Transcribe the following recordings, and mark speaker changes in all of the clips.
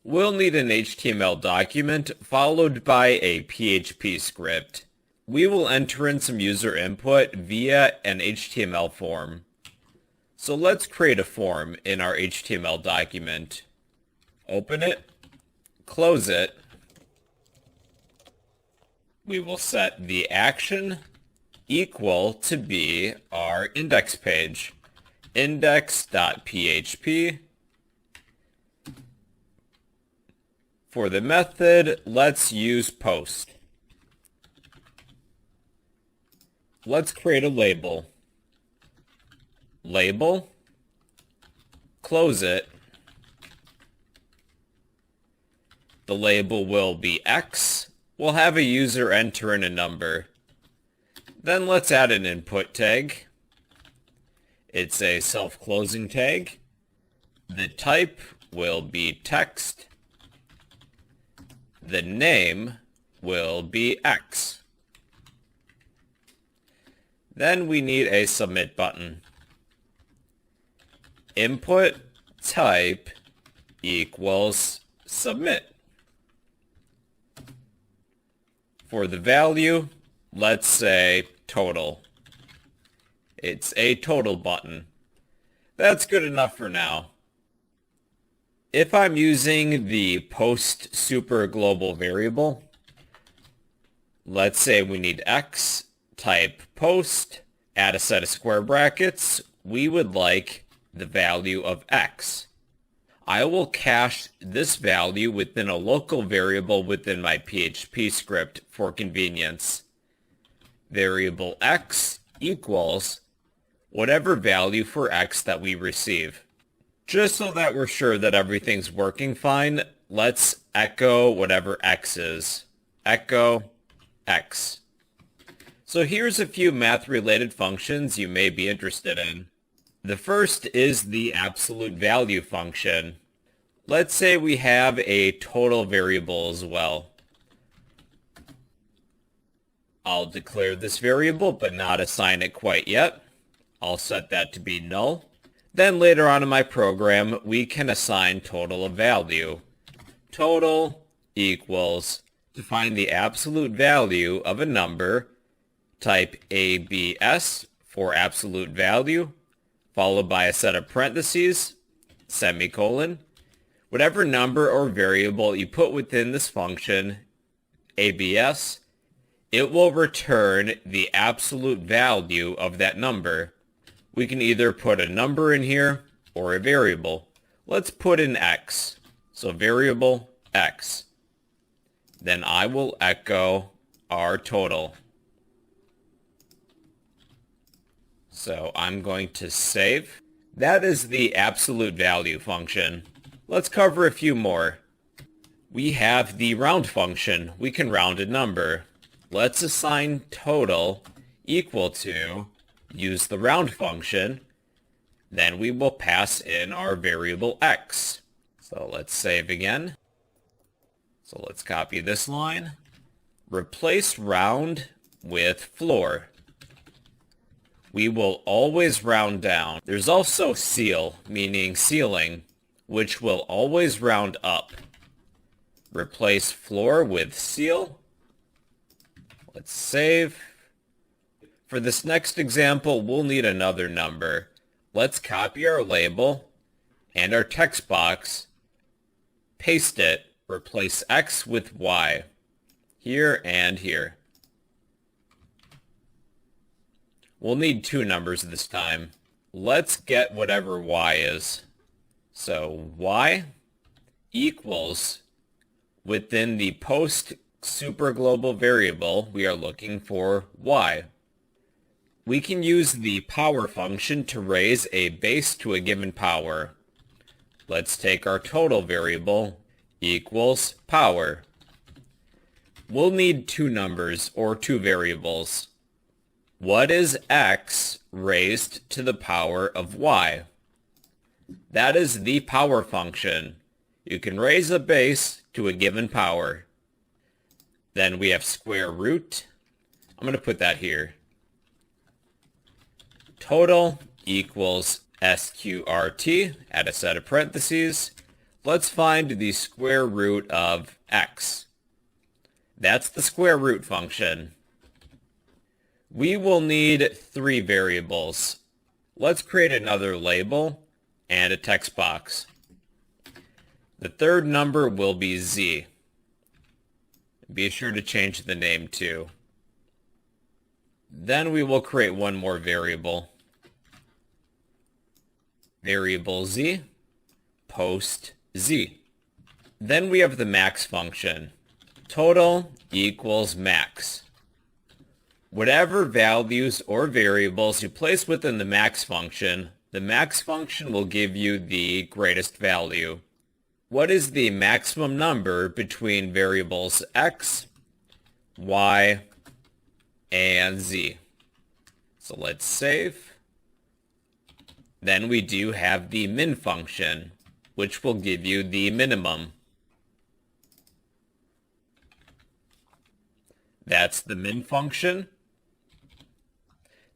Speaker 1: we'll need an HTML document followed by a PHP script. We will enter in some user input via an HTML form. So let's create a form in our HTML document. Open it, close it. We will set the action equal to be our index page, index.php. For the method, let's use post. Let's create a label. Label, close it. The label will be X. We'll have a user enter in a number. Then let's add an input tag. It's a self-closing tag. The type will be text. The name will be X. Then we need a submit button. Input type equals submit. For the value, let's say total. It's a total button. That's good enough for now. If I'm using the post super global variable, let's say we need X, type post, add a set of square brackets, we would like the value of X. I will cache this value within a local variable within my PHP script for convenience. Variable X equals whatever value for X that we receive. Just so that we're sure that everything's working fine, let's echo whatever X is. Echo X. So here's a few math-related functions you may be interested in. The first is the absolute value function. Let's say we have a total variable as well. I'll declare this variable but not assign it quite yet. I'll set that to be null. Then later on in my program, we can assign total a value. Total equals, to find the absolute value of a number, type ABS for absolute value, followed by a set of parentheses, semicolon. Whatever number or variable you put within this function, ABS, it will return the absolute value of that number. We can either put a number in here or a variable. Let's put in X. So variable X. Then I will echo our total. So I'm going to save. That is the absolute value function. Let's cover a few more. We have the round function. We can round a number. Let's assign total equal to, use the round function, then we will pass in our variable X. So let's save again. So let's copy this line. Replace round with floor. We will always round down. There's also ceil, meaning ceiling, which will always round up. Replace floor with ceil. Let's save. For this next example, we'll need another number. Let's copy our label and our text box, paste it, replace X with Y, here and here. We'll need two numbers this time. Let's get whatever Y is. So Y equals, within the post superglobal variable, we are looking for Y. We can use the power function to raise a base to a given power. Let's take our total variable equals power. We'll need two numbers or two variables. What is X raised to the power of Y? That is the power function. You can raise a base to a given power. Then we have square root. I'm going to put that here. Total equals SQRT, add a set of parentheses. let's find the square root of x. That's the square root function. We will need 3 variables. Let's create another label and a text box. The third number will be z. Be sure to change the name too. Then we will create one more variable. Variable z, post z. Then we have the max function. Total equals max. Whatever values or variables you place within the max function will give you the greatest value. What is the maximum number between variables x, y, and z? So let's save. Then we do have the min function, which will give you the minimum. That's the min function.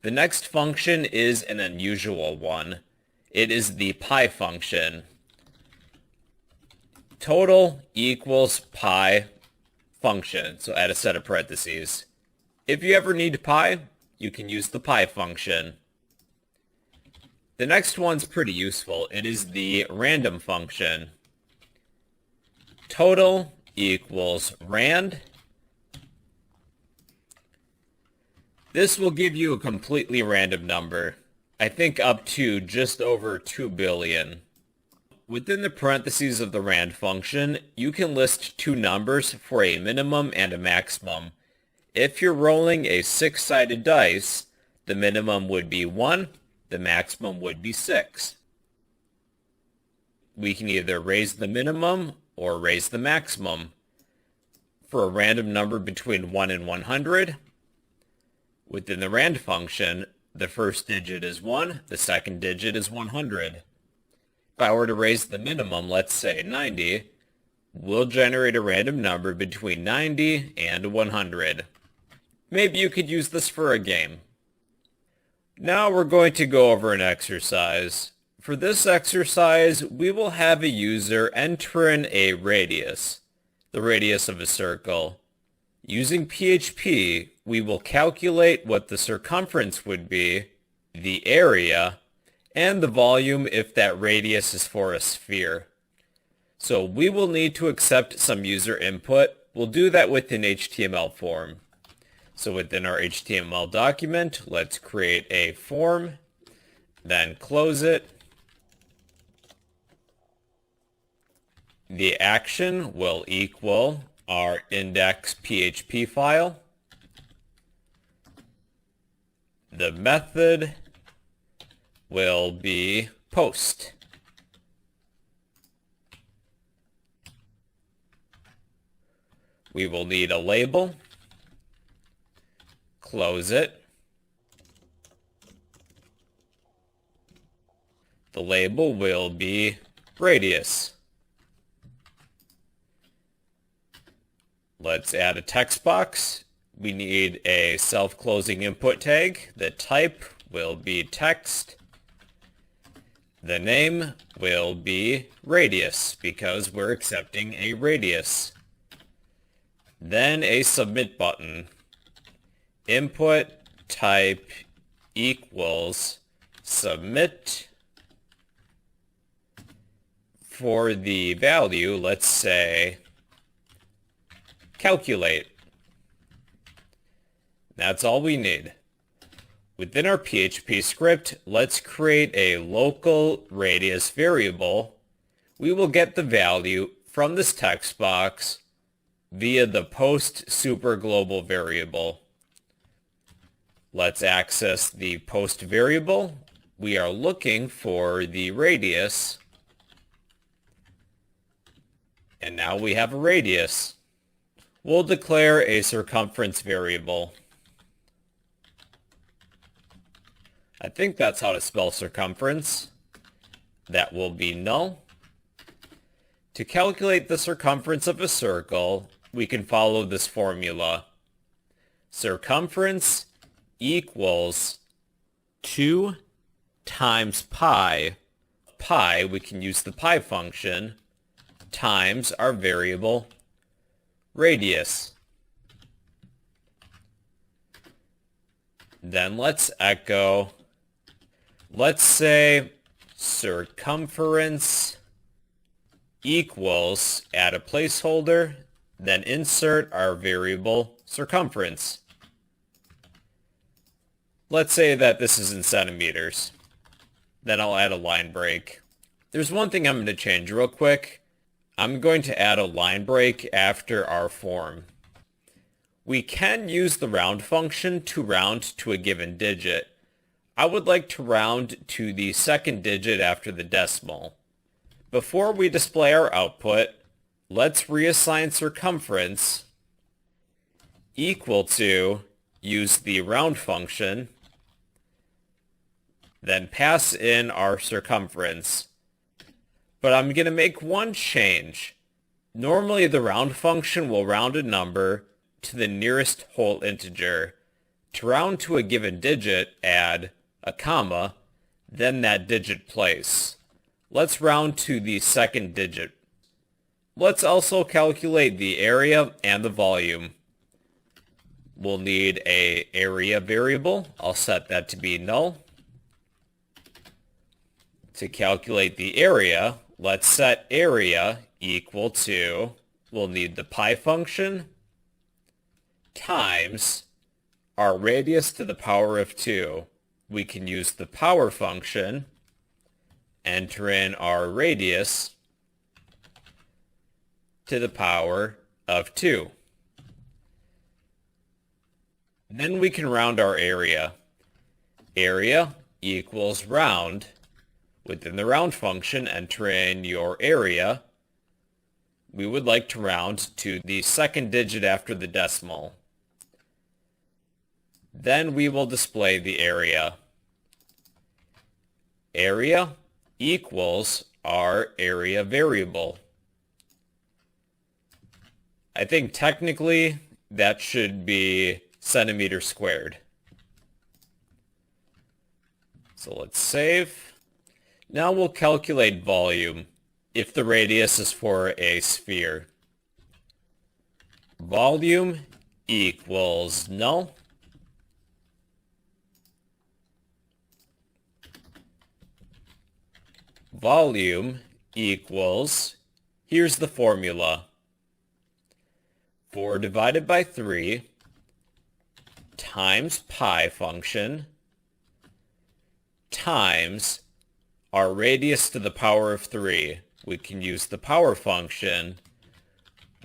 Speaker 1: The next function is an unusual one. It is the pi function. Total equals pi function. So add a set of parentheses. If you ever need pi, you can use the pi function. The next one's pretty useful. It is the random function. Total equals rand. This will give you a completely random number. I think up to just over 2 billion. Within the parentheses of the rand function, you can list 2 numbers for a minimum and a maximum. If you're rolling a 6-sided dice, the minimum would be 1, the maximum would be 6. We can either raise the minimum or raise the maximum. For a random number between 1 and 100, within the rand function, the first digit is 1, the second digit is 100. If I were to raise the minimum, let's say 90, we'll generate a random number between 90 and 100. Maybe you could use this for a game. Now we're going to go over an exercise. For this exercise, we will have a user enter in a radius, the radius of a circle. Using PHP, we will calculate what the circumference would be, the area, and the volume if that radius is for a sphere. So we will need to accept some user input. We'll do that with an HTML form. So within our HTML document, let's create a form, then close it. The action will equal our index PHP file. The method will be post. We will need a label. Close it. The label will be radius. Let's add a text box. We need a self-closing input tag. The type will be text. The name will be radius because we're accepting a radius. Then a submit button. Input type equals submit. For the value, let's say calculate. That's all we need. Within our PHP script, let's create a local radius variable. We will get the value from this text box via the post superglobal variable. Let's access the post variable. We are looking for the radius. And now we have a radius. We'll declare a circumference variable. I think that's how to spell circumference. That will be null. To calculate the circumference of a circle, we can follow this formula. Circumference equals 2 times pi. Pi, we can use the pi function, times our variable radius. Then let's echo, let's say circumference equals, add a placeholder, then insert our variable circumference. Let's say that this is in centimeters. Then I'll add a line break. There's one thing I'm going to change real quick. I'm going to add a line break after our form. We can use the round function to round to a given digit. I would like to round to the second digit after the decimal. Before we display our output, let's reassign circumference equal to, use the round function, then pass in our circumference. But I'm going to make one change. Normally the round function will round a number to the nearest whole integer. To round to a given digit, add a comma, then that digit place. Let's round to the second digit. Let's also calculate the area and the volume. We'll need an area variable. I'll set that to be null. To calculate the area, let's set area equal to, we'll need the pi function times our radius to the power of 2. We can use the power function, enter in our radius to the power of 2. Then we can round our area. Area equals round. Within the round function, enter in your area. We would like to round to the second digit after the decimal. Then we will display the area. Area equals our area variable. I think technically that should be centimeters squared. So let's save. Now we'll calculate volume if the radius is for a sphere. Volume equals null. Volume equals, here's the formula. 4 divided by 3 times pi function times our radius to the power of 3. We can use the power function.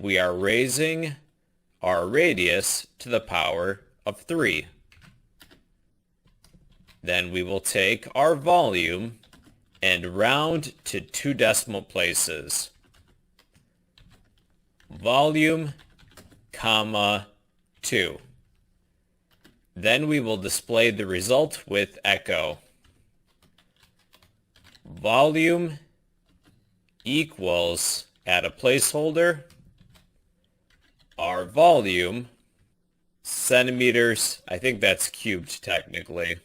Speaker 1: We are raising our radius to the power of 3. Then we will take our volume and round to 2 decimal places. Volume, comma, 2. Then we will display the result with echo. Volume equals, add a placeholder, our volume, centimeters, I think that's cubed technically.